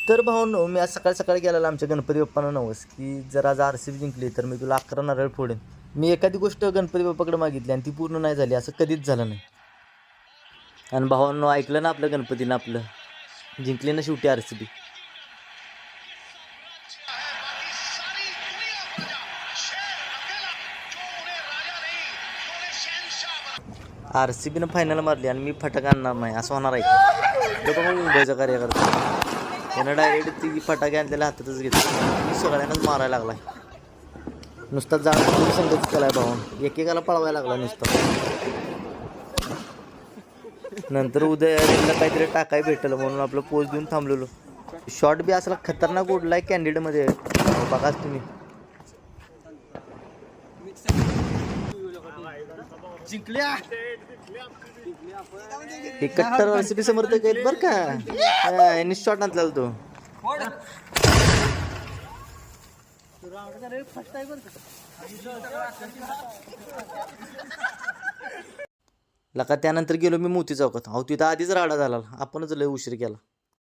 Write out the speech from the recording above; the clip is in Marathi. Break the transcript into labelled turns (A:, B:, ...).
A: तर भावांनो, मी आज सकाळी सकाळी गेलेला आमच्या गणपती बाप्पांना नवस की जर आज RCB जिंकली तर मी तुला 11 नारळ फोडेन. मी एखादी गोष्ट गणपती बाप्पाकडे मागितली आणि ती पूर्ण नाही झाली, असं कधीच झालं नाही. आणि भावांनो, ऐकलं ना आपलं गणपतीनं, आपलं जिंकली ना शेवटी RCB. RCBनं फायनल मारली आणि मी फटाका आणणार नाही असं होणार आहे. तो पण मुंबईचा कार्यकर्ता त्यानं डायरेक्ट ती फटाके आणलेल्या हातातच घेतली. सगळ्यांनाच मारायला लागलाय. नुसता जाळ संगत केलाय भाऊन, एकेकाला पळवायला लागला नुसता. नंतर उद्या काहीतरी टाकाय भेटलं म्हणून आपलं पोज देऊन थांबलेलो. शॉट बी असला खतरनाक उडलाय कॅन्डिडेटमध्ये, बघाच तुम्ही. हे कट्टर RCB समर्थक आहेत बरं का, यांनी शॉट आणला तो. लका त्यानंतर गेलो मी मोती चौकात. अहो तिथं आधीच राडा झाला, आपणच लय उशीर केला.